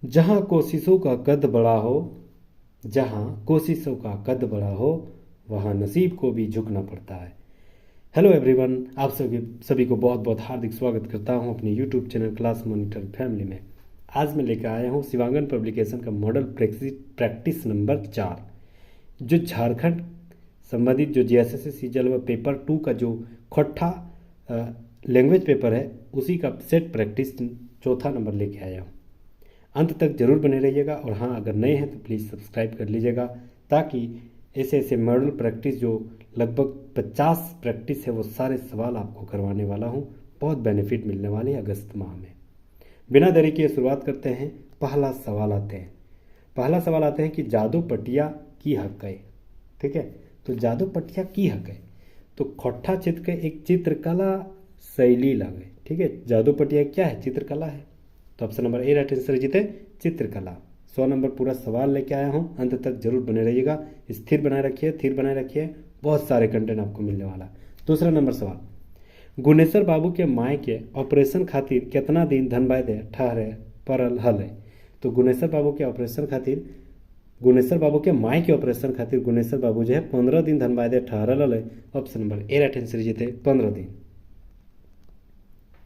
जहाँ कोशिशों का कद बड़ा हो, जहाँ कोशिशों का कद बड़ा हो, वहाँ नसीब को भी झुकना पड़ता है। हेलो एवरीवन, आप सभी को बहुत बहुत हार्दिक स्वागत करता हूँ अपने YouTube channel class monitor family में। आज मैं लेकर आया हूँ शिवांगन पब्लिकेशन का मॉडल प्रैक्टिस नंबर 4, जो झारखंड संबंधित जो जीएसएससी सीजल व पेपर 2 का जो खट्टा लैंग्वेज पेपर है, उसी का सेट प्रैक्टिस चौथा नंबर लेके आया हूँ। अंत तक जरूर बने रहिएगा, और हाँ, अगर नए हैं तो प्लीज़ सब्सक्राइब कर लीजिएगा, ताकि ऐसे ऐसे मॉडल प्रैक्टिस जो लगभग 50 प्रैक्टिस है, वो सारे सवाल आपको करवाने वाला हूँ। बहुत बेनिफिट मिलने वाले हैं अगस्त माह में। बिना देरी के शुरुआत करते हैं। पहला सवाल आते हैं कि जादू पटिया की हक है। ठीक है, तो जादू पटिया की हक है तो खट्टा चित्र के एक चित्रकला शैली लगे। ठीक है, जादू पटिया क्या है? चित्रकला है। तो ऑप्शन नंबर ए राइट आंसर जीते, चित्रकला। 100 नंबर पूरा सवाल लेके आया हूँ, अंत तक जरूर बने रहिएगा। स्थिर बनाए रखिए, बहुत सारे कंटेंट आपको मिलने वाला। दूसरा नंबर सवाल, गुनेश्वर बाबू के माए के ऑपरेशन खातिर कितना दिन धनबाय दे ठहरे पड़ल हल? तो गुनेश्वर बाबू के माए के ऑपरेशन खातिर गुनेश्वर बाबू जो है 15 दिन धनबाय दे ठहरल हल। ऑप्शन नंबर ए राइट आंसर जीते, 15 दिन।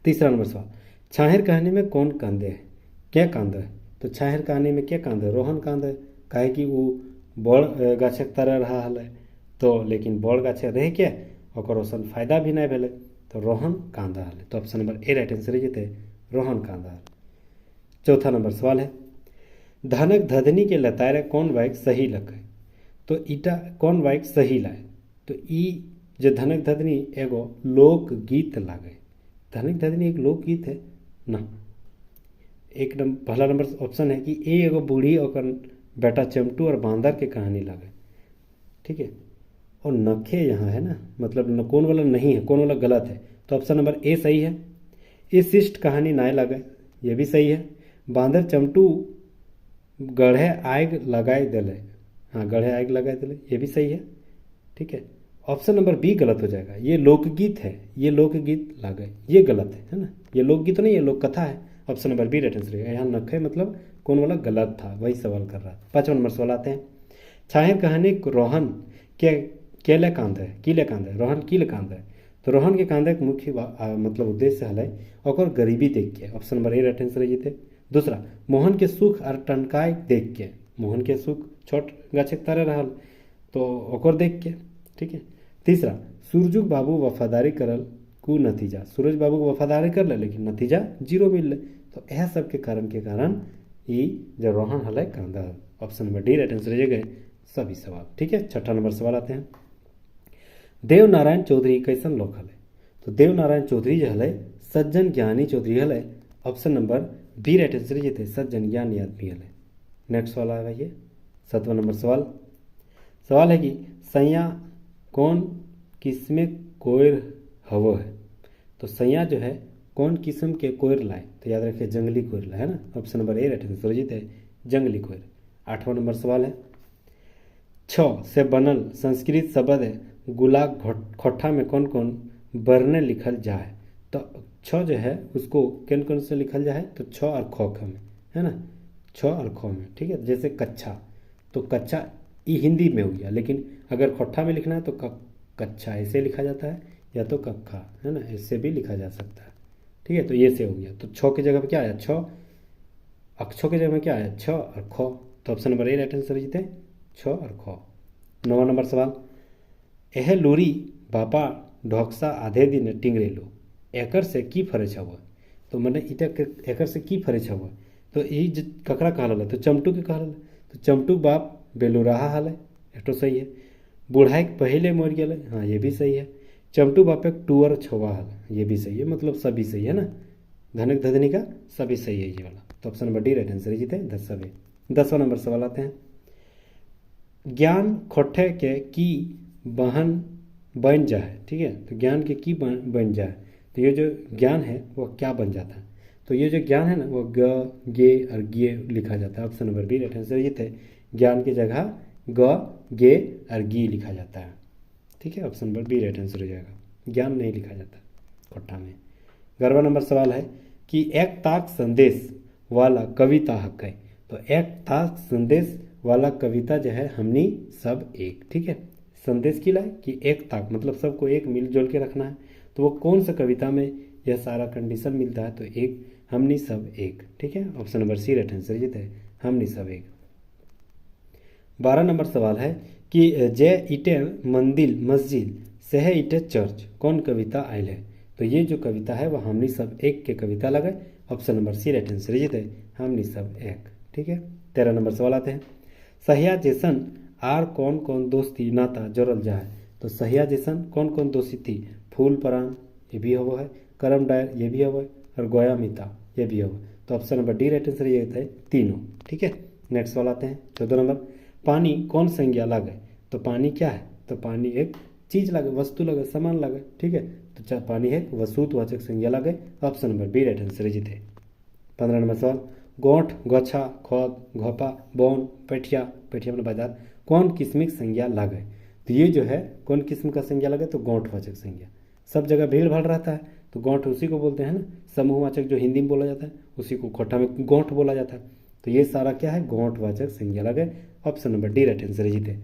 तीसरा नंबर सवाल, छाहेर कहानी में कौन कांदे है? क्या कांदा है? तो छाहेर कहानी में क्या कांदा है? रोहन कांदा है, काहे कि वो बड़ गाछक तरह रहा हल, तो लेकिन बड़ गाछे रह के ओकर ओसन फायदा भी नहीं भेले, तो रोहन कांदा हल। तो ऑप्शन नंबर ए राइट आंसर जीते, रोहन कांदा हल। चौथा नंबर सवाल है, धनक धधनी के लतारे कौन बाइक सही लगे? तो ईटा कौन बाइक सही लाए? तो ई जो धनक धधनी एगो लोकगीत लागे। धनक धधनी एक लोकगीत है ना। पहला नंबर ऑप्शन है कि ए एगो बूढ़ी और बेटा चमटू और बांदर के कहानी लागे। ठीक है, और नखे यहाँ है ना, मतलब न कौन वाला नहीं है, कौन वाला गलत है। तो ऑप्शन नंबर ए सही है। ये शिष्ट कहानी नाय लगे, ये भी सही है। बांदर चमटू गढ़े आग लगाए दिले, हाँ गढ़े आग लगाए दिले, ये भी सही है। ठीक है, ऑप्शन नंबर बी गलत हो जाएगा। ये लोकगीत है, ये लोकगीत लागे, ये गलत है ना। ये लोकगीत तो नहीं, ये लोक कथा है। Option number B right answer है। यहाँ नखे मतलब कौन वाला गलत था, वही सवाल कर रहा था। 5वां नंबर सवाल आते हैं, छाहेर कहानी रोहन के केले कांद है, किले कांद है, रोहन किले कांद है? तो रोहन के कांदे के मुख्य मतलब उद्देश्य हल और गरीबी देख के। ऑप्शन नंबर ए राइट आंसर जीते। दूसरा, मोहन के सुख और टनकाय देख के। मोहन के सुख छोट गाछक तरह रहल, तो ओकर देख के। ठीक है। तीसरा, सूरजुग बाबू वफादारी करल कु नतीजा। सूरज बाबू वफादारी कर ले लेकिन नतीजा 0 मिल ले, तो यह सब के कारण ये जो रोहन हल कांदा हल। Option number D right answer गए सभी सवाल। ठीक है, 6ठा नंबर सवाल आते हैं, देव नारायण चौधरी कैसन लोग हल? तो देव नारायण चौधरी जो हल सज्जन ज्ञानी चौधरी हल। Option number B right answer जीते, सज्जन ज्ञानी आदमी हल। नेक्स्ट सवाल आया भाई 7वां नंबर सवाल है कि सैया कौन किस्म कोयर हवो है? तो सैया जो है कौन किस्म के कोयर लाए? तो याद रखिए जंगली कोयर लाए, है ना। ऑप्शन नंबर ए राइट आंसर जीते, जंगली कोयर। 8वां नंबर सवाल है, छ से बनल संस्कृत शब्द है गुलाब खोठा में कौन कौन वर्णे लिखल जाए? तो छ जो है उसको कौन कौन से लिखल जाए? तो छ और ख में, है ना, छ और ख में। ठीक है, जैसे कच्छा, तो कच्छा ये हिंदी में हो गया, लेकिन अगर खोठा में लिखना है तो कच्छा ऐसे लिखा जाता है, या तो कक्खा, है ना, ऐसे भी लिखा जा सकता है। ठीक है, तो ये से हो गया। तो छ की जगह पर क्या आया? छ। अक्षो की जगह में क्या आया? छ और ख। तो ऑप्शन नंबर ए राइट आंसर जीते, छ और ख। 9वां नंबर सवाल, एह लूरी बापा ढोकसा आधे दिन टिंगरेलो एकर से की फरे छव? तो मैंने इटा एकर से की फरे छव? तो यही ककरा कहल है? तो चमटू के कहल। तो चमटू बाप बेलुराहा हल, एक तो सही है। बूढ़ाई पहले मर गए, हाँ ये भी सही है। चमटू बापे टूअर छवा हल, ये भी सही है, मतलब सभी सही है ना। धनक धधनी का सभी सही है ये वाला। तो option number D right answer जीते, 10वां नंबर सवाल आते हैं, ज्ञान खोठे के की बहन बन जाए। ठीक है, तो ज्ञान के की बन जाए? तो ये जो ज्ञान है वो क्या बन जाता है? तो ये जो ज्ञान है ना वो ग गे और गे लिखा जाता है। Option number B right answer ये थे, ज्ञान की जगह ग गे और गी लिखा जाता है। ठीक है, option number B right answer हो जाएगा, ज्ञान नहीं लिखा जाता खोठा में। 11वां नंबर सवाल है कि एक ताक संदेश वाला कविता हक है। तो एक था संदेश वाला कविता जो है हमनी सब एक, ठीक है। संदेश की लाए कि एक था, मतलब सबको एक मिलजुल के रखना है। तो वो कौन सा कविता में यह सारा कंडीशन मिलता है? तो एक हमनी सब एक, ठीक है। Option number C right answer है, हमनी सब एक। 12 नंबर सवाल है कि जय इटे मंदिर मस्जिद सह इटे चर्च कौन कविता आयल है? तो ये जो कविता है वह हमनी सब एक के कविता लगे। Option number C right answer है, हमनी सब एक, ठीक है। 13 नंबर सवाल आते हैं, सहिया जैसन आर कौन कौन दोस्ती नाता जोड़ल जाए? तो सहिया जैसन कौन कौन दोस्ती थी? फूल परान ये भी हवो है, करम डायर ये भी हवो है, और गोया मिता ये भी हवो। तो option number D right answer ये है, तीनों, ठीक है। नेक्स्ट सवाल आते हैं 14 नंबर, पानी कौन संज्ञा लागे? तो पानी क्या है? तो पानी एक चीज लगे, वस्तु लगे, सामान लगे, ठीक है। तो पानी है वस्तुवाचक संज्ञा लगे। Option number B right answer है। 15 नंबर सवाल, गोठ गोछा खोद घोपा बोन पैठिया पैठिया में बाजार कौन किस्मिक संज्ञा लागे? तो ये जो है कौन किस्म का संज्ञा लगे? तो गोठवाचक संज्ञा। सब जगह भीड़ भाड़ रहता है तो गोठ उसी को बोलते हैं ना। समूहवाचक जो हिंदी में बोला जाता है उसी को खोटा में गोठ बोला जाता है। तो ये सारा क्या है? गोठवाचक संज्ञा लगे। Option number D right answer है।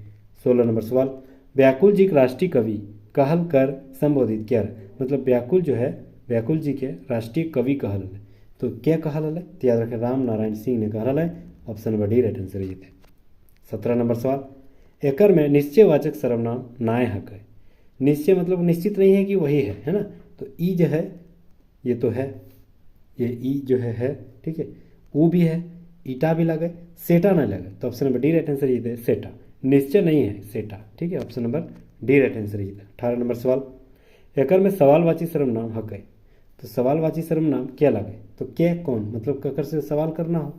16 नंबर सवाल, व्याकुल जी के राष्ट्रीय कवि कहल कर संबोधित किया? मतलब व्याकुल जो है व्याकुल जी के राष्ट्रीय कवि कहल है। तो क्या कहल है? तो याद रखें राम नारायण सिंह ने कहल है। Option number D right answer है। 17 नंबर सवाल, एकर में निश्चयवाचक सर्वनाम नाय हक है? निश्चय मतलब निश्चित नहीं है कि वही है ना। तो ई जो है ये तो है, ये ई जो है ठीक है। ऊ भी है, ईटा भी लगे, सेटा ना लगे। तो option number D right answer ये है, सेटा। निश्चय नहीं है, सेटा, ठीक है। Option number D right answer ये है। 18 नंबर सवाल, एकर में सवालवाची सर्वनाम हक है? तो सवालवाची सर्वनाम क्या लगे? तो क्या कौन मतलब ककर से सवाल करना हो।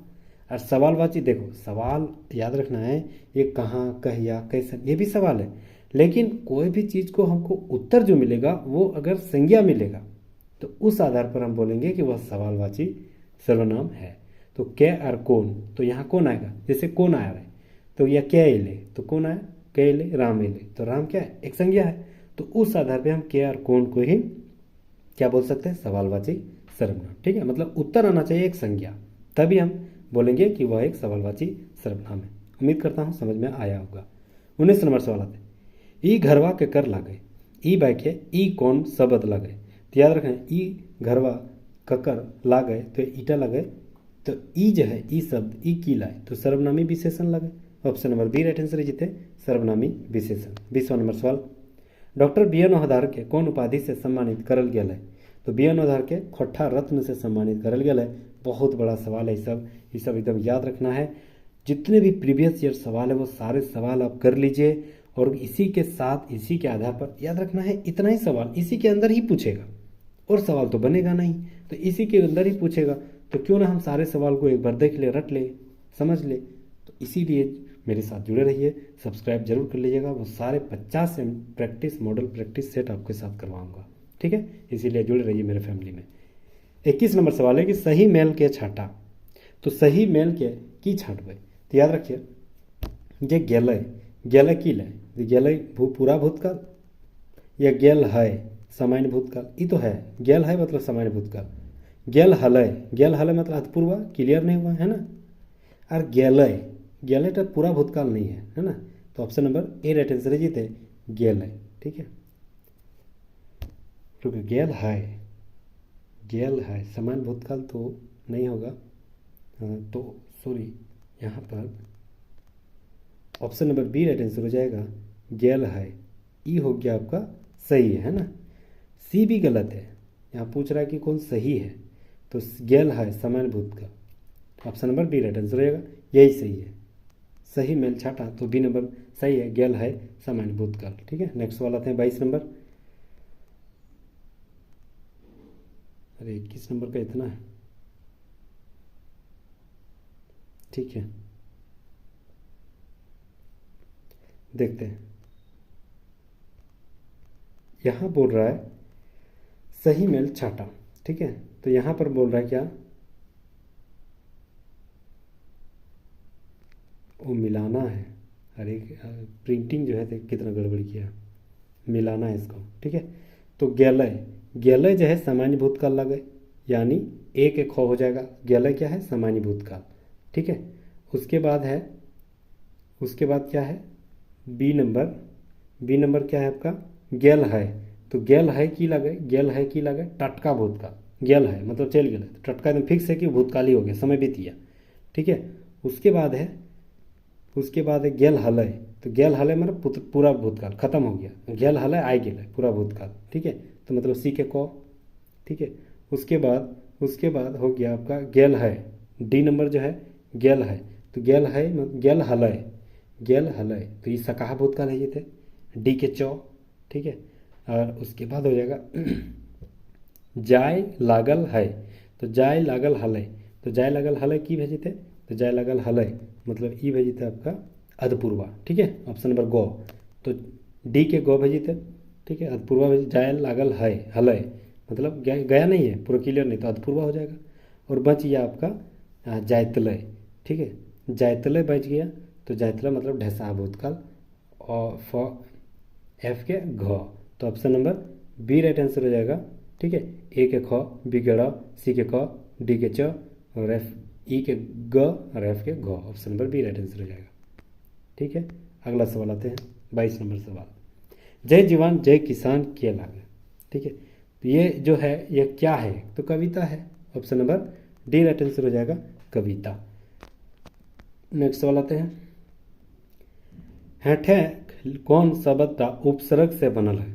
और सवालवाची देखो सवाल याद रखना है, ये कहाँ कहिया कैसे ये भी सवाल है। लेकिन कोई भी चीज़ को हमको उत्तर जो मिलेगा वो अगर संज्ञा मिलेगा तो उस आधार पर हम बोलेंगे कि वह सवालवाची सर्वनाम है। तो क्या और कौन, तो यहाँ कौन आएगा? जैसे कौन आया है तो यह क्या एले, तो कौन आया? क्या एले, राम एले। तो राम क्या है? एक संज्ञा है। तो उस आधार पर हम क्या और कौन को ही क्या बोल सकते हैं? सवालवाची सर्वनाम, ठीक है। मतलब उत्तर आना चाहिए एक संज्ञा, तभी हम बोलेंगे कि वह एक सवालवाची सर्वनाम है। उम्मीद करता हूँ समझ में आया होगा। 19 नंबर सवाल आते हैं, ई घरवा के कर लागे? ई बैके ई कौन शब्द लगे? तो याद रखें ई घरवा ककर लागे तो ईटा लगे। तो ई जो है ई शब्द ई की लाए तो सर्वनामी विशेषण लगे। Option number B right answer जीते, सर्वनामी विशेषण। 20वां नंबर सवाल, डॉक्टर बी एन ओहदार के कौन उपाधि से सम्मानित करल गया है? तो बी एन ओहदार के खोट्ठा रत्न से सम्मानित करल गया है। बहुत बड़ा सवाल है, ये सब एकदम याद रखना है। जितने भी प्रीवियस ईयर सवाल है वो सारे सवाल आप कर लीजिए और इसी के साथ इसी के आधार पर याद रखना है इतना ही सवाल इसी के अंदर ही पूछेगा और सवाल तो बनेगा नहीं। तो इसी के अंदर ही पूछेगा तो क्यों ना हम सारे सवाल को एक बार देख ले, रट ले, समझ ले। तो इसीलिए मेरे साथ जुड़े रहिए, सब्सक्राइब जरूर कर लीजिएगा। वो सारे 50 प्रैक्टिस मॉडल प्रैक्टिस सेट आपके साथ करवाऊंगा, ठीक है। इसीलिए जुड़े रहिए मेरे फैमिली में। 21 नंबर सवाल है कि सही मेल के छाटा? तो सही मेल के की छाटबे? तो याद रखिए जे गेलय गेलय की लय, गेलय पूरा भूतकाल या गेल है सामान्य भूतकाल? ये तो है गेल है मतलब सामान्य भूतकाल। गेल हलय मतलब अतपूर्वा क्लियर नहीं हुआ है ना। और गेलय गेलय तो पूरा भूतकाल नहीं है ना। तो ऑप्शन नंबर ए राइट आंसर जीते गेलय, ठीक है। क्योंकि गेल है समान भूतकाल तो नहीं होगा। तो सॉरी यहाँ पर option number B right answer हो जाएगा, गेल है। ई हो गया आपका सही है ना। सी भी गलत है, यहाँ पूछ रहा है कि कौन सही है। तो गेल है समान भूतकाल, option number B right answer हो जाएगा, यही सही है। सही मेल छाटा तो बी नंबर सही है, गेल है सामान्य भूतकाल, ठीक है। नेक्स्ट सवाल आते हैं 22 नंबर। अरे 21 नंबर का इतना है, ठीक है। देखते हैं, यहाँ बोल रहा है सही मेल छाटा, ठीक है। तो यहाँ पर बोल रहा है क्या? वो मिलाना है। अरे प्रिंटिंग जो है तो कितना गड़बड़ किया, मिलाना है इसको, ठीक है। तो गेलय गेलय जो है सामान्य भूतकाल लगे, यानी एक एक हो जाएगा। गेलय क्या है? सामान्य भूतकाल, ठीक है। उसके बाद है, उसके बाद क्या है, बी नंबर क्या है आपका, गेल है। तो गेल है की लगे, गेल है की लगे टटका भूतकाल, गेल है मतलब चल गए, तो टटका एकदम फिक्स है कि भूतकाल ही हो गया, समय बीत गया, ठीक है। उसके बाद है, उसके बाद है गेल हलय। तो गेल हलय मतलब पूरा भूतकाल खत्म हो गया, गेल हलय आ गेल है पूरा भूतकाल, ठीक है। तो मतलब सी के क, ठीक है। उसके बाद हो गया आपका गेल है, डी नंबर जो है गेल है। तो गेल है मतलब गेल हलय, गेल हलय, तो ये सकाहा भूतकाल है ये थे, डी के चौ, ठीक है। और उसके बाद हो जाएगा जाय लागल है। तो जाय लागल हलय, तो जाय लागल हलय की भेजी थे, तो जाय लागल हलय मतलब ई भेजी थे आपका अधपूर्वा, ठीक है, ऑप्शन नंबर गो। तो डी के गो भेजी थे, ठीक है। अधपूर्वा भेजी, जाय लागल है हलय मतलब गया नहीं है पूरा क्लियर, नहीं तो अधपूर्वा हो जाएगा। और बच गया आपका जायतलय, ठीक है, जायतलय बच गया। तो जायतलय मतलब ढैसा भूतकाल, और एफ के घ। तो option number B right answer हो जाएगा, ठीक है। ए के ख, बी के ड़, सी के क, डी के च, और एफ ई के ग और एफ के घ। Option number B right answer हो जाएगा, ठीक है। अगला सवाल आते हैं 22 नंबर सवाल, जय जवान जय किसान के लागे, ठीक है। तो ये जो है ये क्या है, तो कविता है, option number D right answer हो जाएगा कविता। नेक्स्ट सवाल आते हैं, हेठे कौन शब्द का उपसर्ग से बनल है।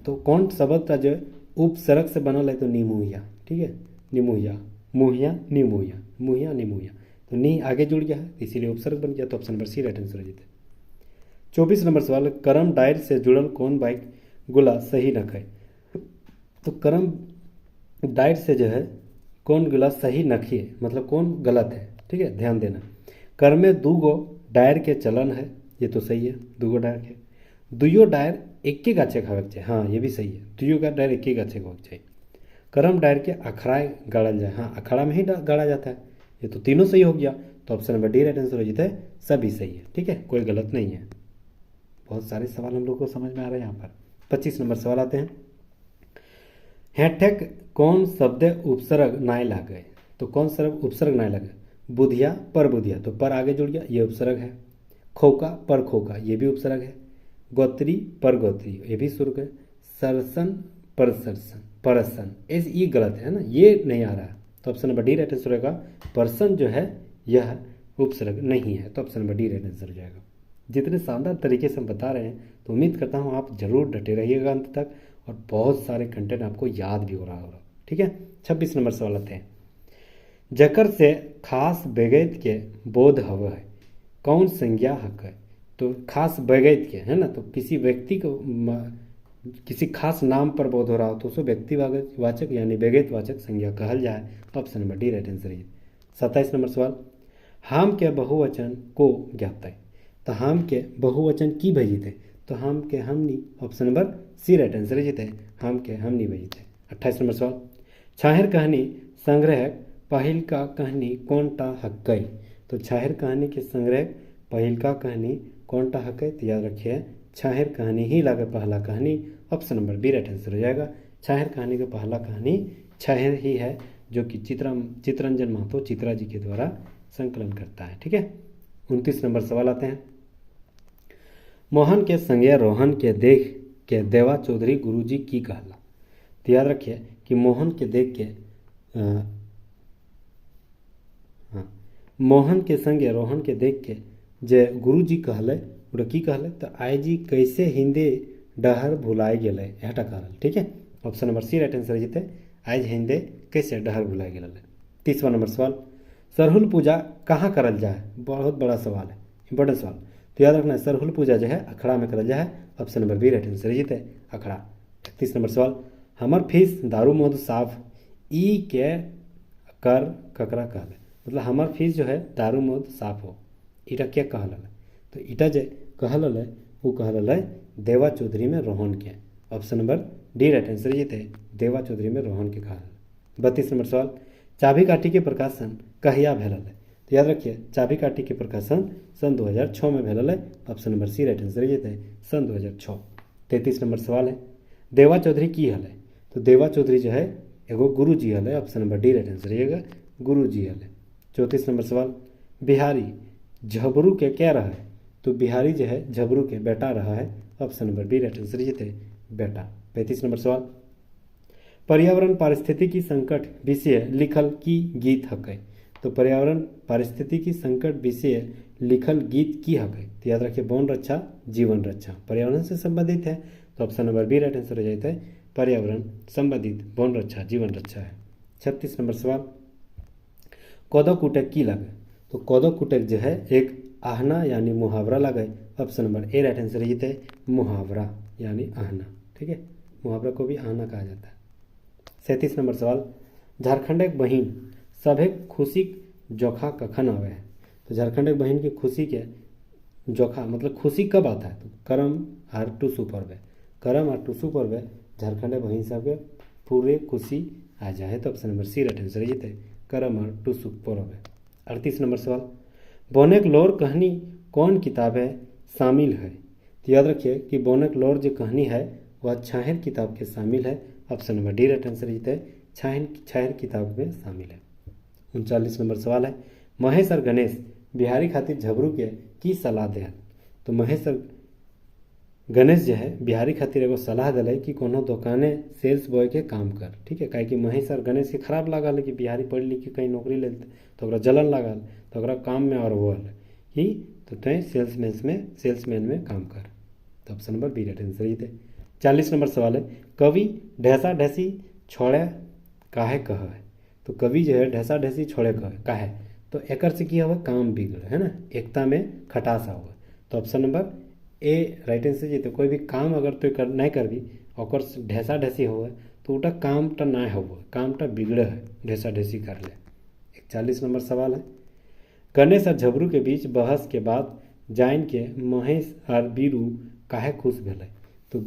तो कौन शब्द का जो उपसर्ग से बनल है, तो निमुहिया, ठीक है, निमुहिया, मुहिया निमुहिया, मुहिया निमुहिया। तो नी आगे जुड़ गया है इसीलिए उपसर्ग बन गया, तो option number C right answer हो जाता है। 24 नंबर सवाल, कर्म डायर से जुड़ल कौन बाइक गुला सही नख है। तो कर्म डायर से जो है कौन गुला सही नखी है, मतलब कौन गलत है, ठीक है, ध्यान देना। कर्म में दू गो डायर के चलन है, ये तो सही है, दू गो डायर के, दुइयो डायर एक के गाछे खावे चाहिए, हाँ ये भी सही है, दुइयो का डायर एक के गाछे खावे चाहिए। कर्म डायर के अखड़ा गाड़ल जाए, हाँ अखड़ा में ही गाड़ा जाता है, ये तो तीनों सही हो गया। तो option number D right answer हो जाता है, सभी सही है, ठीक है, कोई गलत नहीं है। बहुत सारे सवाल हम लोग को समझ में आ रहे हैं यहाँ पर। 25 नंबर सवाल आते हैं, हेठेक कौन शब्द उपसर्ग नाय लागे। तो कौन शब्द उपसर्ग नाय लागे, बुधिया पर बुधिया, तो पर आगे जुड़ गया, ये उपसर्ग है। खोका पर खोका, ये भी उपसर्ग है। गोत्री पर गोत्री, ये भी सुर्ग है। सरसन पर सरसन, परसन, ये गलत है ना, ये नहीं आ रहा है। तो option number D right answer होगा, पर्सन जो है यह उपसर्ग नहीं है, तो option number D right answer हो जाएगा। जितने शानदार तरीके से हम बता रहे हैं, तो उम्मीद करता हूँ आप जरूर डटे रहिएगा अंत तक, और बहुत सारे कंटेंट आपको याद भी हो रहा होगा, ठीक है। 26 नंबर सवाल आते हैं, जकर से खास बेगैत के बोध हव है, कौन संज्ञा हक है। तो खास बेगैत के है ना, तो किसी व्यक्ति को किसी खास नाम पर बोध हो रहा हो तो उसको व्यक्तिवाचक यानी बेगैत वाचक संज्ञा कहल जाए। Option number D right answer है। 27 नंबर सवाल, हम के बहुवचन को ज्ञात है। तो हम के बहुवचन की भेजित, तो हम के हमनी, option number C right answer है, हम के हमनी भेजित। 28 नंबर सवाल, छाहेर कहानी संग्रह पहिल का कहानी कौन टा हक है। तो छाहेर कहानी के संग्रह पहिल का कहानी कौन टा हक है, तो याद रखिए छाहेर कहानी ही लागे पहला कहानी, option number B right answer हो जाएगा। छाहेर कहानी का पहला कहानी छाहेर ही है, जो कि चित्ररंजन महतो चित्रा जी के द्वारा संकलन करता है, ठीक है। 29 नंबर सवाल आते हैं, मोहन के संगे रोहन के देख के देवा चौधरी गुरुजी की कहला। तो याद रखिए कि मोहन के देख के मोहन के संगे रोहन के देख के जे गुरुजी कहले ओरा की कहले, तो आय जी कैसे हिंदे डहर भुलाए गेले, एटा कहल, ठीक है। Option number C right answer जीते, आज हिंदे कैसे डहर भुलाए गेले। 30वां नंबर सवाल, सरहुल पूजा कहाँ करल जाए। बहुत बड़ा सवाल है, इंपॉर्टेंट सवाल, तो याद रखना है सरहुल पूजा जो है अखड़ा में करल जाए, option number B right answer जीते अखड़ा। 31 नंबर सवाल, हमर फीस दारू मद साफ ई के कर ककरा कहले। मतलब हमर फीस जो है दारू मद साफ हो, इटा क्या कहल, तो इटा जे कहल है वो कहल है देवा चौधरी में रोहन के, option number D right answer जीते देवा चौधरी में रोहन के कहल। 32 नंबर सवाल, चाबी काठी के प्रकाशन कहिया भेल है। तो याद रखिए चाबी काठी के प्रकाशन सन 2006 में भेल है, option number C right answer जीते सन 2006। 33 नंबर सवाल है, देवा चौधरी की हल है। तो देवा चौधरी जो है एगो गुरु जी हल है, option number D right answer रहिएगा गुरु जी हल है। 34 नंबर सवाल, बिहारी झबरू के क्या रहा है? तो बिहारी जो है झबरू के बेटा रहा है। Option number B right answer ये थे बेटा। 35 नंबर सवाल, पर्यावरण पारिस्थितिकी संकट विषय लिखल की गीत हकै? तो पर्यावरण पारिस्थितिकी संकट विषय लिखल गीत की हकै? तो याद रखिए वन रक्षा जीवन रक्षा पर्यावरण से संबंधित है। तो option number B right answer हो जाता है पर्यावरण संबंधित वन रक्षा जीवन रक्षा है। 36 नंबर सवाल, कोदो कुटक की लगे? तो कोदो कुटक जो है एक आहना यानी मुहावरा लगे। ऑप्शन नंबर ए राइट आंसर ये थे मुहावरा यानी आहना। ठीक है, मुहावरा को भी आहना कहा जाता है। 37 नंबर सवाल, झारखंड एक बहिन सभे खुशी जोखा कखन आवे है? तो झारखंड एक बहिन की खुशी के जोखा मतलब खुशी कब आता है? तो करम और टुसु पर्व, करम और टुसु पर्व झारखंड एक बहिन सब के पूरे खुशी आ जाए। तो option number C right answer ये थे करम और टुसु पर्व। 38 नंबर सवाल, बोनेक लोर कहानी कौन किताब है शामिल है? तो याद रखिए कि बोनेक लोर जो कहानी है वह छाहर किताब के शामिल है। Option number D right answer ये थे छाहर किताब में शामिल है। 39 नंबर सवाल है, महेश और गणेश बिहारी खातिर झबरू के की सलाह दे? तो महेश और गणेश जो है बिहारी खातिर एगो सलाह दिले कि कोनो दुकाने सेल्स बॉय के काम कर। ठीक है, काहे कि महेश और गणेश के खराब लागल कि बिहारी पढ़ लिख के कहीं नौकरी ले तो ओकरा जलन लागल तो ओकरा काम में और हुआ कि तो तय सेल्समैन में काम कर। तो option number B right answer ये थे। 40 नंबर सवाल है, कवि ढैसा ढैसी छोड़े काहे कह है? तो कवि जो है ढैसा ढैसी छोड़े कह काहे? तो एकर से की हुआ काम बिगड़ है ना, एकता में खटास हुआ। तो ऑप्शन नंबर ए राइट आंसर ये तो कोई भी काम अगर तो कर नहीं करबी और ढैसा ढैसी हो तो उटा काम टा ना हो काम टा बिगड़े है ढैसा ढैसी कर ले। 41 नंबर सवाल है, गणेश और झबरू के बीच बहस के बाद जान के महेश और बीरू काहे खुश भेले? तो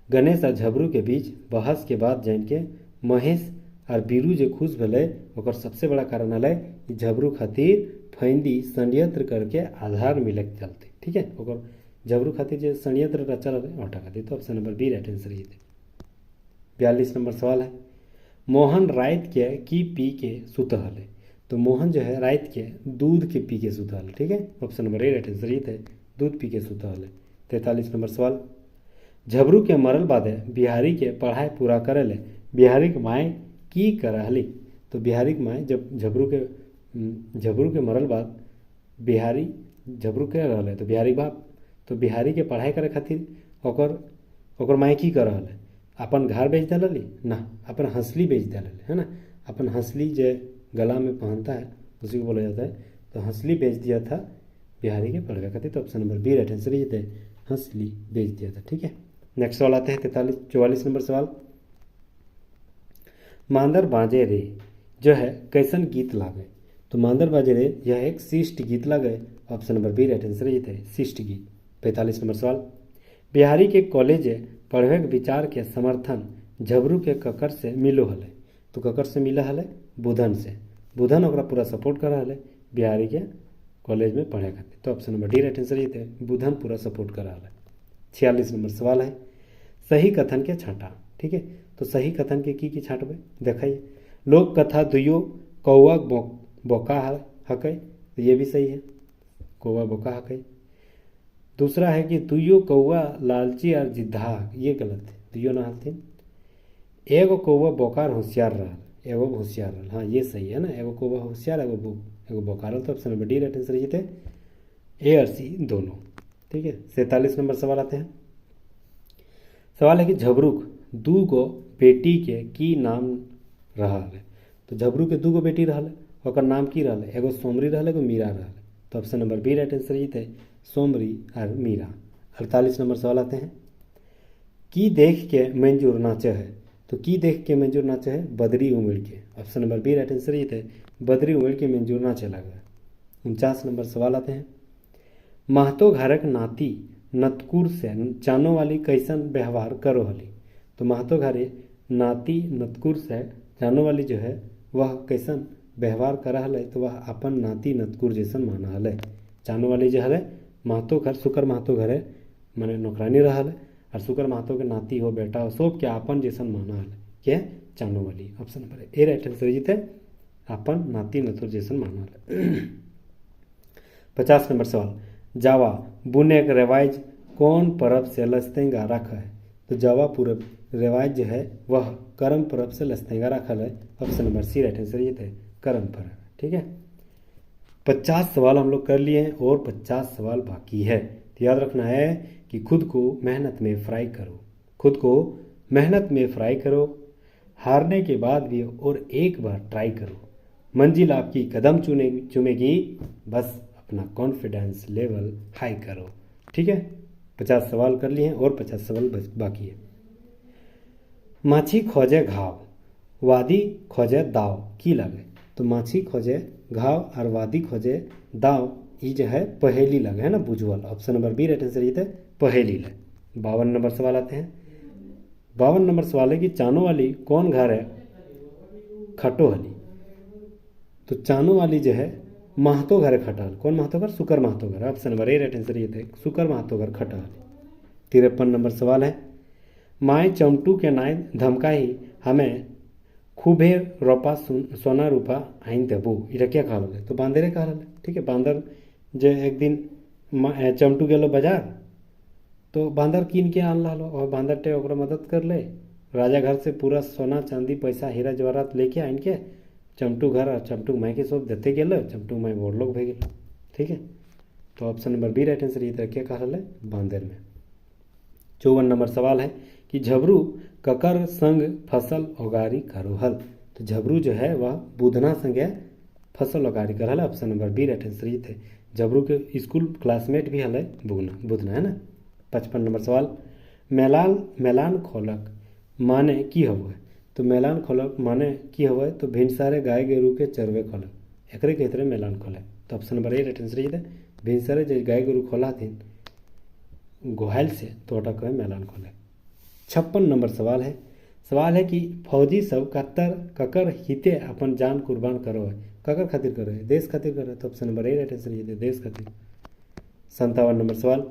गणेश और झबरू के बीच बहस के बाद जान के महेश और बीरू जो खुश भेले ओकर सबसे बड़ा कारण हल कि झबरू खातिर फैंदी षड्यंत्र करके आधार मिले के चलते। ठीक है, ओकर झबरू खातिर जो षड्यंत्र रचल है ओटा खातिर। तो option number B right answer ये थे। 42 नंबर सवाल है, मोहन रात के की पी के सुत हले? तो मोहन जो है रात के दूध के पी के सुत हले। ठीक है, ऑप्शन नंबर ए राइट आंसर ये थे दूध पी के सुत हले। 43 नंबर सवाल, झबरू के मरल बादे बिहारी के पढ़ाई पूरा करे ले बिहारी के माए की करहली? तो बिहारी के माए जब झबरू के मरल बाद बिहारी झबरू के रहा तो बिहारी बाप तो बिहारी के पढ़ाई करे खातिर ओकर माए की कर रहा है? अपन घर बेच दिली ना, अपन हंसली बेच दिली है ना। अपन हंसली जो गला में पहनता है उसी को बोला जाता है। तो हंसली बेच दिया था बिहारी के पढ़ाई खातिर। तो option number B right answer ये थे हंसली बेच दिया था। ठीक है, नेक्स्ट सवाल आते हैं 44 नंबर सवाल, मांदर बाजे रे जो है कैसन गीत लागे? तो मांदर बाजे रे यह एक शिष्ट गीत लागे। Option number B right answer ये थे शिष्ट गीत। 45 नंबर सवाल, बिहारी के कॉलेज पढ़वे के विचार के समर्थन झबरू के ककर से मिलो हले? तो ककर से मिला हले बुधन से। बुधन ओकरा पूरा सपोर्ट कर रहा है बिहारी के कॉलेज में पढ़े खातिर। तो option number D right answer ये थे बुधन पूरा सपोर्ट कर रहा है। 46 नंबर सवाल है, सही कथन के छाँटा। ठीक है, तो सही कथन के की छाँटबे देखिए, लोक कथा दुइयो कौआ बोका हकै? तो ये भी सही है, कौआ बोका हकै। दूसरा है कि दुइयो कौआ लालची और जिद्दा, ये गलत है, दुइयो ना हलथिन। एगो कौआ बोकार होशियार रहा, एगो होशियार रहा, हाँ ये सही है ना, एगो कौआ होशियार एगो बोकार। तो option number D right answer ये थे ए और सी दोनों। ठीक है, 47 नंबर सवाल आते हैं। सवाल है कि झबरूक दू गो बेटी के की नाम रहा है? तो झबरू के दू गो बेटी रहा ओकर नाम की रहा? एगो सोमरी रहा एगो मीरा रहा। तो option number B right answer ये थे सोमरी और मीरा। 48 नंबर सवाल आते हैं, की देख के मंजूर नाचे है? तो की देख के मंजूर नाचे है बदरी उमड़ के। Option number B right answer ये थे बदरी उमड़ के मंजूर नाचे लगा। 49 नंबर सवाल आते हैं, महतो घरक नाती नतकुर से चानो वाली कैसन व्यवहार करो हली? तो महतो घरे नाती नतकुर से चानो वाली जो है वह कैसन व्यवहार करा हल? तो वह अपन नाती नतकुर जैसन माना हल। चानो वाली जो है महतो घर शुक्र महतो घरे माने नौकरानी रहा और शुक्र महतो के नाती हो बेटा हो सब के अपन जैसन माना हल के चानो वाली। ऑप्शन नंबर ए राइट आंसर ये थे अपन नाती नतुर जैसन मानल। 50 नंबर सवाल, जावा बुने के रिवाज कौन पर्व से लस्तैंगा रखा है? तो जावा पूरे रिवाज जो है वह करम पर्व से लस्तैंगा रखल है। Option number C right answer ये थे करम पर्व। ठीक है, 50 सवाल हम लोग कर लिए हैं और 50 सवाल बाकी है। तो याद रखना है कि खुद को मेहनत में फ्राई करो, खुद को मेहनत में फ्राई करो, हारने के बाद भी और एक बार ट्राई करो, मंजिल आपकी कदम चूमेगी, बस अपना कॉन्फिडेंस लेवल हाई करो। ठीक है, 50 सवाल कर लिए हैं और 50 सवाल बाकी है। माछी खोजे घाव, वादी खोजे दाव की लगे? तो माछी खोजे घाव और वादी खोजे दाव, ये जो है पहेली लगे है ना, बुझवल। Option number B right answer ये थे पहेली लगे। 52 नंबर सवाल आते हैं। 52 नंबर सवाल है कि चानो वाली कौन घर है? खटोहली। तो चानो वाली जो है महतो घर है खटहल। कौन महतो घर? सुकर महतो घर। ऑप्शन नंबर ए राइट आंसर ये थे सुकर महतो घर खटहली। 53 नंबर सवाल है, माए चमटू के नाय धमकाही हमें खूबे रोपा सोना रूपा आइन देबू, इटा क्या कहा है? तो बांदरे कहा है। ठीक है, बांदर जो एक दिन चमटू गेलो बाजार, तो बांदर कीन के आन लालो और बांदर टे ओकरा मदद कर ले। राजा घर से पूरा सोना चांदी पैसा हीरा जवाहरात लेके आइन के चमटू घर और चमटू माई के सब देते गेलो, चमटू माई बोर लोग भे गेलो। ठीक है, तो option number B right answer ये क्या कहा है? बांदर में। 54 नंबर सवाल है कि झबरू ककर संग फसल उगारी करोहल? तो झबरू जो है वह बुधना संगे फसल उगारी करहल। Option number B right answer ये थे झबरू के स्कूल क्लासमेट भी हल बुधना है ना। 55 नंबर सवाल, मैलान खोलक माने की हवे? तो मैलान खोलक माने की हवे? तो भिनसारे गाय गेरू के चरवे खोलक, एकरे कहते रहे मैलान खोलक। तो ऑप्शन नंबर ए राइट आंसर ये थे भिनसारे जो गाय गेरू खोला थी गोहाल से, तो ओटा कहे मैलान खोलक। 56 नंबर सवाल है कि फौजी सब ककर हिते अपन जान कुर्बान करो है? ककर खातिर करो है? देश खातिर करो है। तो ऑप्शन नंबर ए राइट आंसर ये थे देश खातिर। 57 नंबर सवाल,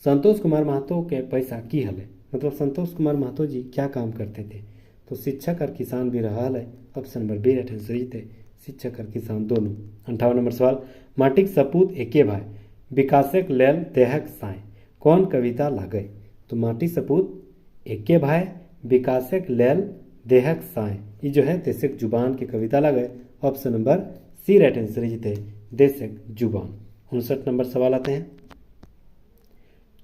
संतोष कुमार महतो के पैसा की हले? मतलब संतोष कुमार महतो जी क्या काम करते थे? तो शिक्षक और किसान भी रहा है। Option number B right answer ये थे शिक्षक और किसान दोनों। 58 नंबर सवाल, माटिक सपूत एके भाई विकासक लेल देहक साय कौन कविता लागे? तो माटी सपूत एके भाई विकासक लेल देहक साय, ये जो है देशक जुबान की कविता लगे। Option number C right answer ये थे देशक जुबान। 59 नंबर सवाल आते हैं,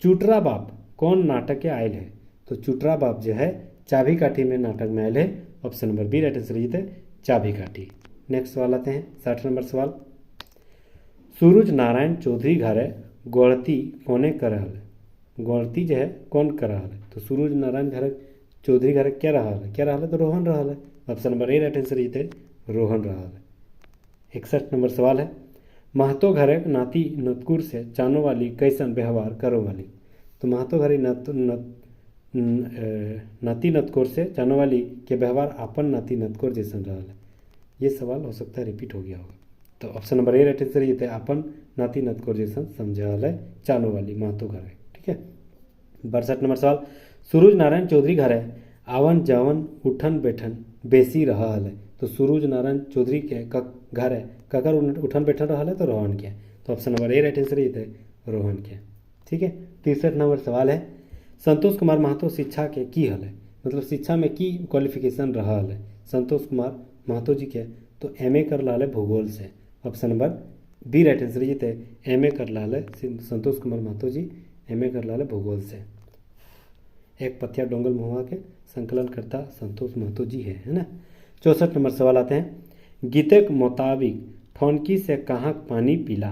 चुटरा बाप कौन नाटक के आयल है? तो चुटरा बाप जो है चाबी काठी में नाटक में आयल है। Option number B right answer ये थे चाबी काठी। नेक्स्ट सवाल आते हैं 60 नंबर सवाल, सूरज नारायण चौधरी घरे गोड़ती कोने कर रहल है? गोड़ती जो है कौन कर रहा है? तो सूरज नारायण घर चौधरी घर क्या रहा है? क्या रहा है? तो रोहन रहा है। ऑप्शन नंबर ए राइट आंसर ये थे रोहन रहा है। 61 नंबर सवाल है, महतो घरे नाती नतकुर से चानो वाली कैसन व्यवहार करो वाली? तो महतो घरे नाती नतकुर से चानो वाली के व्यवहार अपन नाती नतकुर जैसन रहा है। ये सवाल हो सकता है रिपीट हो गया होगा। तो ऑप्शन नंबर ए राइट आंसर ये थे अपन नाती नतकुर जैसन समझा है चानो वाली महतो घरे। ठीक है, 62 नंबर सवाल, सूरज नारायण चौधरी घरे आवन जावन उठन बैठन बेसी रहा है? तो सूरज नारायण चौधरी के घरे ककर उठन बैठन रहा है? तो रोहन के। तो ऑप्शन नंबर ए राइट आंसर ये थे रोहन के। ठीक है, 63 नंबर सवाल है, संतोष कुमार महतो शिक्षा के की हल है? मतलब शिक्षा में की क्वालिफिकेशन रहा है संतोष कुमार महतो जी के? तो एमए कर ला है भूगोल से। Option number B right answer ये थे एमए कर ला है संतोष कुमार महतो जी एमए कर ला है भूगोल से। एक पथिया डोंगल महुआ के संकलन करता संतोष महतो जी है ना। 64 नंबर सवाल आते हैं, गीतक मुताबिक ठोनकी से कहाँ पानी पीला?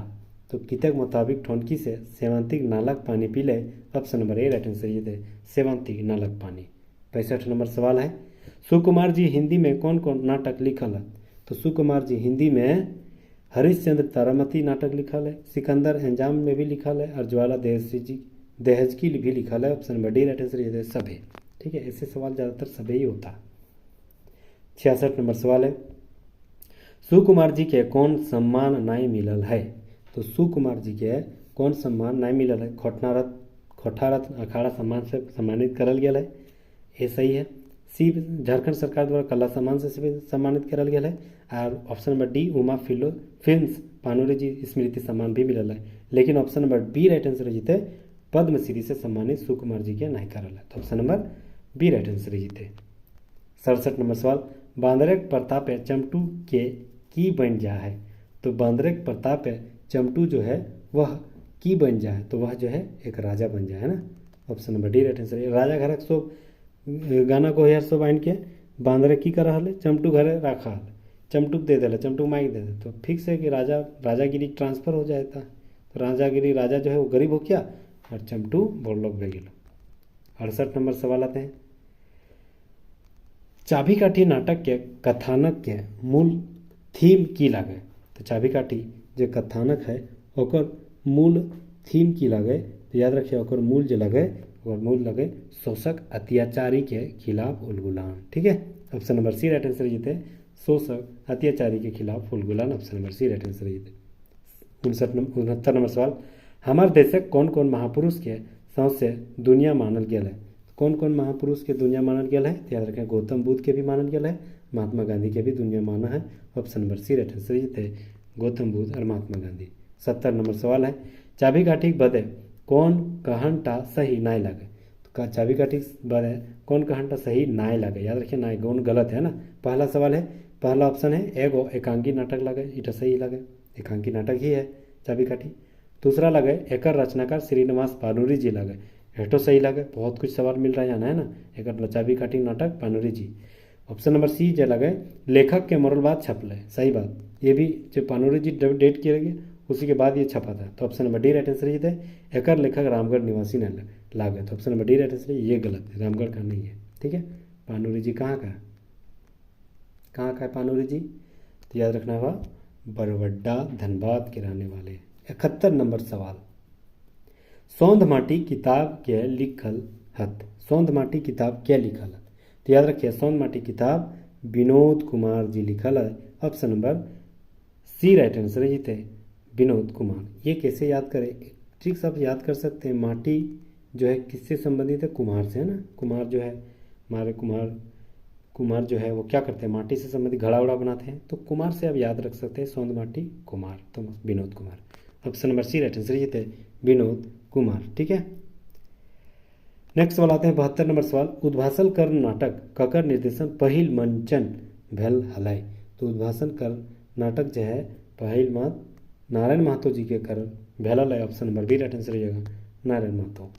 तो गीतक मुताबिक ठोनकी से सेवंतिक नालक पानी पी ले। ऑप्शन नंबर ए राइट आंसर ये थे सेवंतिक नालक पानी। 65 नंबर सवाल है, सुकुमार जी हिंदी में कौन कौन नाटक लिखल है? तो सुकुमार जी हिंदी में हरिश्चंद्र तारामती नाटक लिखल है, सिकंदर अंजाम में भी लिखल है और ज्वाला देहजकी भी लिखल है। Option number D right answer ये थे सभे। ठीक है, ऐसे सवाल ज़्यादातर सभे ही होता है। 66 नंबर सवाल है, सुकुमार जी के कौन सम्मान नहीं मिलल है? तो सुकुमार जी के कौन सम्मान नहीं मिलल है? खोठारत अखाड़ा सम्मान से सम्मानित करल गया है, ये सही है। सी झारखंड सरकार द्वारा कला सम्मान से भी सम्मानित करल गया है और option number D Uma films Panori ji स्मृति सम्मान भी मिलल है। लेकिन option number B right answer जीते पद्मश्री से सम्मानित सुकुमार जी के नहीं करल है। तो option number B right answer जीते। 67 नंबर सवाल, बांदरक प्रतापे चमटू के की बन जा है। तो बांदरक प्रतापे चमटू जो है वह की बन जाए, तो वह जो है एक राजा बन जाए, है ना। Option number D right answer. राजा घरक सो गाना को यार सब आन के बांदरे की कर रहा है, चमटू घरे रखा है, चमटू दे दिला, चमटू माइक दे दे, तो फिक्स है कि राजागिरी ट्रांसफर हो जाता। तो राजागिरी राजा जो है वो गरीब हो गया और चमटू बड़ लोग बह गए। 68 नंबर सवाल आते हैं, चाबी काठी नाटक के कथानक के मूल थीम की लागे। तो चाबी काठी जो कथानक है ओकर मूल थीम की लगे, तो याद रखिए ओकर मूल जो लगे और मूल लगे शोषक अत्याचारी के खिलाफ उलगुलान। ठीक है, option number C right answer जीते शोषक अत्याचारी के खिलाफ उलगुलान। Option number C right answer जीते। 69 नंबर सवाल, हमारे देश कौन कौन महापुरुष के सौसे दुनिया मानल गया है। कौन कौन महापुरुष के दुनिया मानल गया है, तो याद रखें गौतम बुद्ध के भी मानल गया है, महात्मा गांधी के भी दुनिया माना है। Option number C right answer जीते गौतम बुद्ध और महात्मा गांधी। 70 नंबर सवाल है, चाबी काठी बदे कौन कहनटा सही नाय लगे। तो चाबी काठी बदे कौन कहनटा सही नाय लगे, याद रखिए नाय गौन गलत है ना। पहला सवाल है, पहला ऑप्शन है एगो एकांकी नाटक लगे, इटा सही लगे, एकांकी नाटक ही है चाबी काठी। दूसरा लगे एकर रचनाकार श्रीनिवास पानूरी जी लगे, हेठो सही लगे, बहुत कुछ सवाल मिल रहा है ना। एकर चाबी काठी नाटक पानूरी जी। ऑप्शन नंबर सी जो लगे लेखक के मरल बाद छपले, सही बात, ये भी जो पानूरी जी डेट किए गए उसी के बाद ये छपा था। तो option number D right answer ये थे एकर लेखक रामगढ़ निवासी ने लागे। तो option number D right answer ये गलत है, रामगढ़ का नहीं है। ठीक है, पानूरी जी कहाँ का है पानूरी जी, तो याद रखना हुआ बरवड्डा धनबाद के रहने वाले। 71 नंबर सवाल, सौंध माटी किताब के लिखल हत। सौंध माटी किताब क्या लिखल हत, तो याद रखिए सौंध माटी किताब विनोद कुमार जी लिखल है। Option number C right answer जीते विनोद कुमार। ये कैसे याद करें, ट्रिक सब याद कर सकते हैं। माटी जो है किससे संबंधित है, कुम्हार से, है ना। कुम्हार जो है हमारे कुम्हार जो है वो क्या करते हैं, माटी से संबंधित घड़ा उड़ा बनाते हैं, तो कुम्हार से आप याद रख सकते हैं सौंध माटी कुम्हार, तो Vinod Kumar. Option number C right answer जीते विनोद कुमार। ठीक है, नेक्स्ट सवाल आते हैं 72 नंबर सवाल, उद्भाषण कर नाटक ककर निर्देशन पहिल मंचन भेल हलै। तो उद्भाषण कर नाटक जो है पहिल नारायण महतो जी के कर भेल है। Option number B right answer रहेगा नारायण महतो।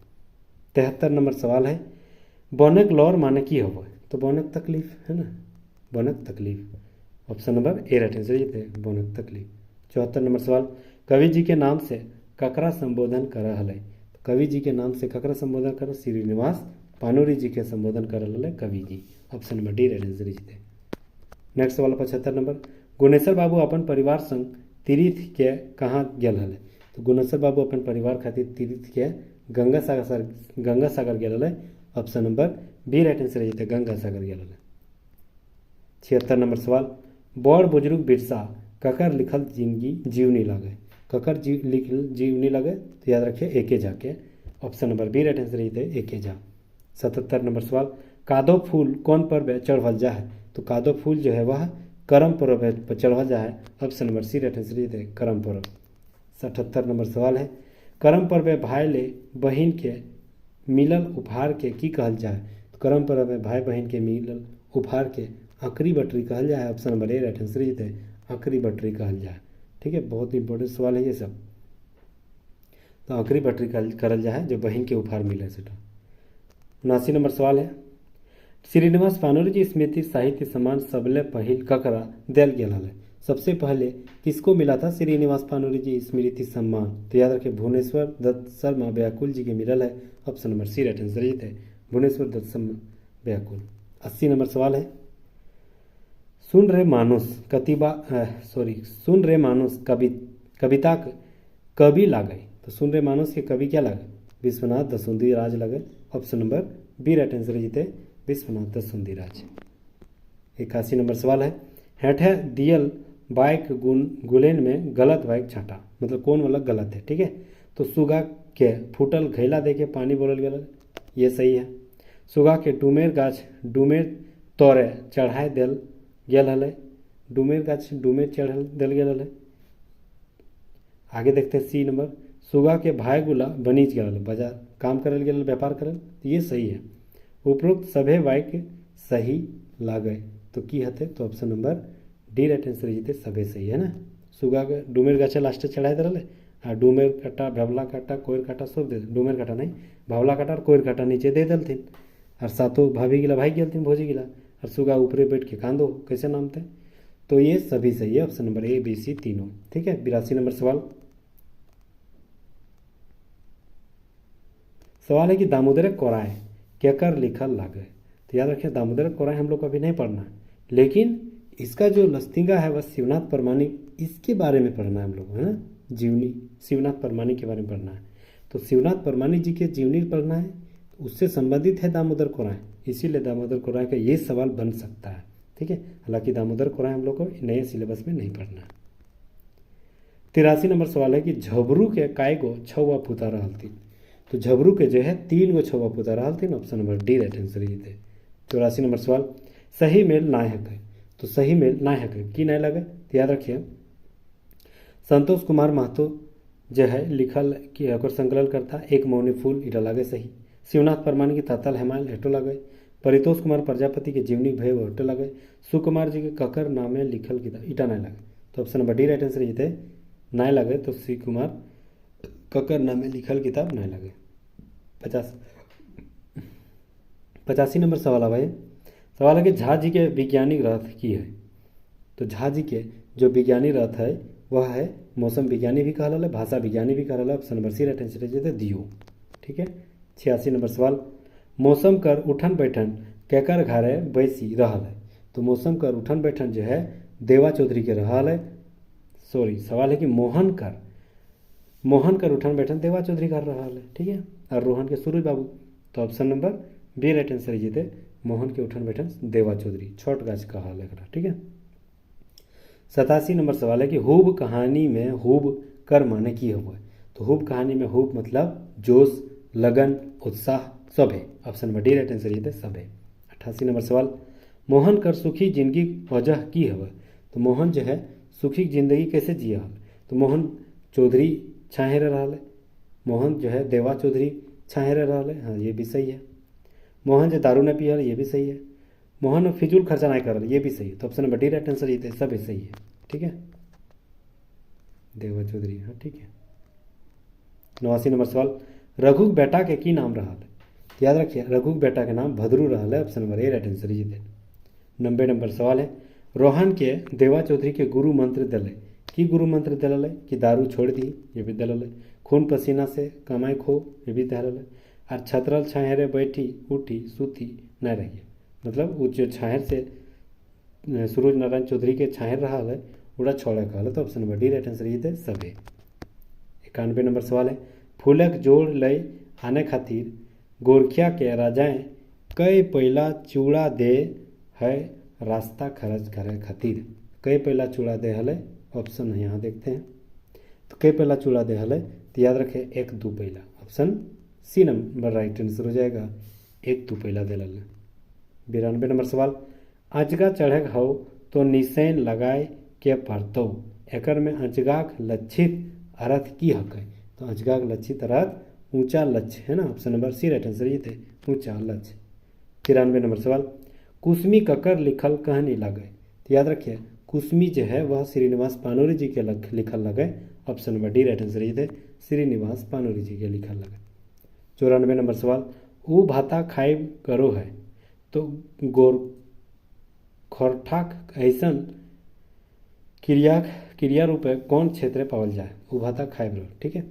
73 नंबर सवाल है, बनक लौर माने की हो, तो बनक तकलीफ, है ना, बनक तकलीफ। ऑप्शन नंबर ए राइट आंसर ये थे बनक तकलीफ। 74 नंबर सवाल, कवि जी के नाम से ककरा संबोधन कर हलै। कवि जी के नाम से ककरा संबोधन कर, श्रीनिवास पानूरी जी के संबोधन कर हलै कवि जी। Option number D right answer जीते। नेक्स्ट सवाल 75 नंबर, गुणेश्वर बाबू अपन परिवार संग तीर्थ के कहाँ गेल हलै। तो गुणेश्वर बाबू अपन परिवार खातिर तीर्थ के गंगा सागर गेल हलै। Option number B right answer जीते गंगा सागर गेल हलै। 76 नंबर सवाल, बड़ बुजुर्ग बिरसा ककर लिखल जीवनी लगे। ककर लिखल जीवनी लगे, तो याद रखिए एके झा के। Option number B right answer जीते एके झा। 77 नंबर सवाल, कादो फूल कौन पर्व चढ़वल जा है। तो कादो फूल जो है वह करम पर्व पर चढ़वल जा है। Option number C right answer जीते करम पर्व। 77 नंबर सवाल है, करम पर्व भाई ले बहिन के मिलल उपहार के की कहल जाए। तो करम पर्व में भाई बहन के मिलल उपहार के अकरी बटरी कहल जाए। ऑप्शन नंबर ए राइट आंसर जीते अकरी बटरी कहल जाए। ठीक है, बहुत इंपॉर्टेंट सवाल है ये सब। तो अकरी बटरी करल जाए जो बहन के उपहार मिले से। 79 नंबर सवाल है, श्रीनिवास पानूरी जी स्मृति साहित्य सम्मान सबले पहिल ककरा दिल गेल है। सबसे पहले किसको मिला था श्रीनिवास पानूरी जी स्मृति सम्मान, तो याद रखें भुवनेश्वर दत्त शर्मा व्याकुल जी के मिलल है। Option number C right answer जीते भुवनेश्वर दत्त शर्मा व्याकुल। 80 नंबर सवाल है, सुन रे मानुस कविता कवि लागे। तो सुन रे मानुस के कवि क्या लागे, विश्वनाथ दसुंदी राज लगे। Option number B right answer जीते विश्वनाथ दसुंदी राज। 81 नंबर सवाल है, हेठे दियल बाइक गुलेन में गलत बाइक छाटा, मतलब कौन वाला गलत है। ठीक है, तो सुगा के फूटल घैला दे के पानी बोलल गल, ये सही है। सुगा के डूमेर गाछ डूमेर तोरे चढ़ाए दिल गेल हलै, डूमेर गाछ डूमे चढ़ल दिल गेल है। आगे देखते हैं सी नंबर, सुगा के भाई गुला बनीज गल बाजार काम करल गेल व्यापार करल, तो ये सही है। उपरोक्त सभे वाक्य सही लागे तो की हते, तो option number D right answer जीते सभे सही है ना। सुगा के डूमेर गाछे लास्टे चढ़ाई दिल आ डूमेर काटा भवला काटा कोयर काटा सब दे, डूमेर काटा नहीं भवला काटा और कोयर काटा नीचे दे दिलथिन और सातों भाभी गिला भाई गेलथिन भोजी गिला और सुगा ऊपरे बैठ के कांदो कैसे नाम थे, तो ये सभी सही है option number A B C तीनों। ठीक है, 82 नंबर सवाल। सवाल है कि दामोदर कोराय क्या कर लिखल लागे, तो याद रखिए दामोदर कोराय हम लोग को अभी नहीं पढ़ना है, लेकिन इसका जो लस्तिंगा है वह शिवनाथ परमाणिक, इसके बारे में पढ़ना है हम लोग, है ना। जीवनी शिवनाथ परमाणिक के बारे में पढ़ना है, तो शिवनाथ परमाणिक जी के जीवनी पढ़ना है, उससे संबंधित है दामोदर कोराय, इसीलिए दामोदर कोराय का ये सवाल बन सकता है। ठीक है, हालांकि दामोदर कोराय हम लोग को नए सिलेबस में नहीं पढ़ना है। 83 नंबर सवाल है कि झबरू के काय गो छवा पुता रहल थी, तो झबरू के जो है 3 गो छवा पुता रहल थी, option number D right answer ये थे। 84 नंबर सवाल, सही मेल नायक है, तो सही मेल नायक है की नहीं लगे, तो याद रखिए संतोष कुमार महतो जो है लिखल कि ओकर संकलन करता एक मौनी फूल इटा लगे सही, शिवनाथ परमाणिक की तातल हेमाल हेटो लगे, परितोष कुमार प्रजापति के जीवनी भय हेटो लगे, सुकुमार जी के ककर नामे लिखल किताब इटा नहीं लगे, तो option number D right answer ये थे नहीं लगे, तो श्री कुमार ककर नामे लिखल किताब नहीं लगे। 85 नंबर सवाल है भाई, सवाल है कि झा जी के वैज्ञानिक रथ की है, तो झा जी के जो विज्ञानी रथ है वह है मौसम विज्ञानी भी कहल है, भाषा विज्ञानी भी कहल है, option number C right answer है दियो। ठीक है, 86 नंबर सवाल, मौसम कर उठन बैठन केकर घरे बैसी रहल है, तो मौसम कर उठन बैठन जो है देवा चौधरी के रहल है, सॉरी सवाल है कि मोहन कर उठन बैठन देवा चौधरी कर रहा है। ठीक है, और रोहन के सूरज बाबू, तो option number B right answer जीते मोहन के उठन बैठन देवा चौधरी छोट गाछ कहा है। ठीक है, 87 नंबर सवाल है कि हुब कहानी में हुब कर माने की हुआ, तो हुब कहानी में हुब मतलब जोश लगन उत्साह सब है, option number D right answer जीते सब है। 88 नंबर सवाल, मोहन कर सुखी जिंदगी वजह की हुआ, तो मोहन जो है सुखी जिंदगी कैसे जिया, तो मोहन चौधरी छाहे रहा है, मोहन जो है देवा चौधरी छाहे रहा है, हाँ ये भी सही है। मोहन जो दारू न पिया ये भी सही है, मोहन फिजूल खर्चा नहीं कर ये भी सही है, तो option number D right answer ये सब भी सही है। ठीक है, देवा चौधरी, हाँ ठीक है। 89 नंबर सवाल, रघु बेटा के की नाम रहा है, याद रखिए रघु बेटा के नाम भद्रू रहा है, ऑप्शन नंबर ए राइट आंसर जीते। 90 नंबर सवाल है, रोहन के देवा चौधरी के गुरु मंत्र दिले की गुरु मंत्र दिल है, कि दारू छोड़ दी ये भी दिल है, खून पसीना से कमाई खो ये भी दिल है, और छतरल छाहरे बैठी उठी सूती न रहिए, मतलब वो जो छाहर से सूरज नारायण चौधरी के छाहर रहा है उड़ा छोड़ा कहल, तो option number D right answer ये थे सभे। 91 नंबर सवाल है, फूलक जोड़ लय आने खातिर गोरखिया के राजाएं कई पहला चूड़ा दे है रास्ता खर्च करे खातिर, कई पहला चूड़ा दे हले, ऑप्शन यहाँ देखते हैं, तो कई पहला चूड़ा दे हले, तो याद रखें 1-2 पहला, option C number right answer हो जाएगा 1-2 पहला दे लल। 92 नंबर सवाल, अजगा चढ़क हो तो निशान लगाए के पड़तो, एकर में अजगाक लक्षित अर्थ की हक है, तो अजगाक लक्षित अर्थ ऊंचा लक्ष्य है ना, option number C right answer ये थे ऊंचा लक्ष्य। 93 नंबर सवाल, कुसमी ककर लिखल कहानी लगे, तो याद रखिए कुसमी जो है वह श्रीनिवास पानोरी जी के लिखल लगे, option number D right answer ये थे श्रीनिवास पानोरी जी के लिखल लगे। 94 नंबर सवाल, ऊ भाता खाइब करो है, तो गोर खोरठाक ऐसन क्रिया रूपे कौन क्षेत्र पावल जाए, ऊ भाता खाइब रहो। ठीक है,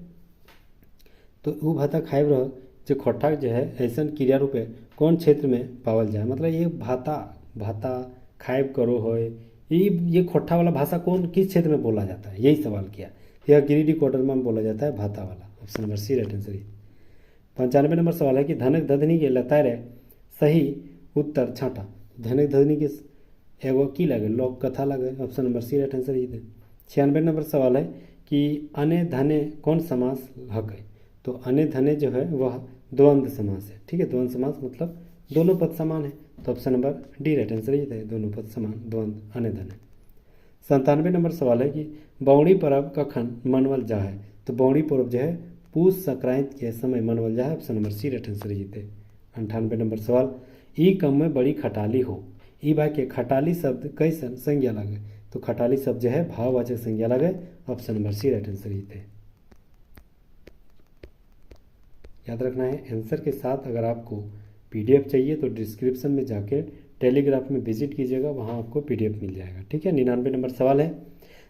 तो ऊ भाता खाइब रहो जो खोरठाक जो है ऐसन क्रिया रूपे कौन क्षेत्र में पावल जाए, मतलब ये भाता खाइब करो हो ये खोट्ठा वाला भाषा कौन किस क्षेत्र में बोला जाता है, यही सवाल किया। यह गिरिडीह कोडरमा में बोला जाता है भाता वाला, option number C right answer. 95 number सवाल है कि धनक धधनी के लतारे सही उत्तर छाटा, धनक धधनी के एगो की लगे लोक कथा लगे, option number C right answer ये थे। 96 नंबर सवाल है कि अने धने कौन समास हक है, तो अने धने जो है वह द्वंद्व समास है। ठीक है, द्वंद्व समास मतलब दोनों पद समान है, तो option number D right answer ये थे दोनों पद समान द्वंद्व अने धने। 97 नंबर सवाल है कि बौड़ी पर्व कखन मनवल जा है। तो बौड़ी पर्व जो है पूस संक्रांति के समय मनवल जा है। Option number C right answer जीते। 98 नंबर सवाल, ई कम में बड़ी खटाली हो। ई बाय के खटाली शब्द कैसन संज्ञा लगे। तो खटाली शब्द जो है भाववाचक संज्ञा लगे। Option number C right answer जीते। याद रखना है आंसर के साथ अगर आपको पीडीएफ चाहिए तो डिस्क्रिप्शन में जाके टेलीग्राफ में विजिट कीजिएगा, वहाँ आपको पीडीएफ मिल जाएगा। ठीक है। 99 नंबर सवाल है,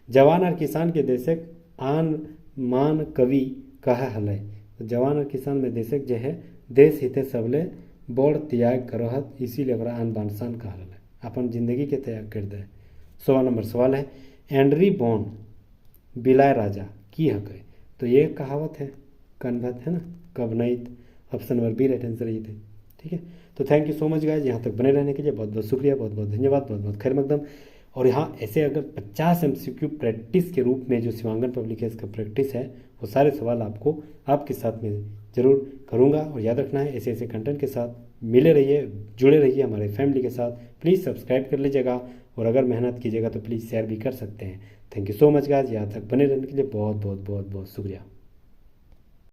जवान और किसान के देशक आन मान कवि कहा हलै। तो जवान और किसान में देशक जो है देश हिते सबले बड़ त्याग करहत, इसीलिए ओकरा आन बान शान कहा हलै, अपन जिंदगी के त्याग कर दे। 16 नंबर सवाल है, एंड्री बॉन बिलाय राजा की हकै। तो ये कहावत है, कनवत है ना, कवनैत। Option number B right answer ये थे। ठीक है। तो thank you so much guys, यहाँ तक बने रहने के लिए बहुत बहुत शुक्रिया, बहुत बहुत धन्यवाद, बहुत बहुत खैर मकदम। और यहाँ ऐसे अगर 50 MCQ प्रैक्टिस के रूप में जो शिवांगन पब्लिकेशन का प्रैक्टिस है वो सारे सवाल आपको आपके साथ में ज़रूर करूँगा। और याद रखना है ऐसे ऐसे कंटेंट के साथ मिले रहिए, जुड़े रहिए हमारे फैमिली के साथ। प्लीज़ सब्सक्राइब कर लीजिएगा और अगर मेहनत कीजिएगा तो प्लीज़ शेयर भी कर सकते हैं। Thank you so much guys, यहाँ तक बने रहने के लिए बहुत बहुत बहुत बहुत शुक्रिया।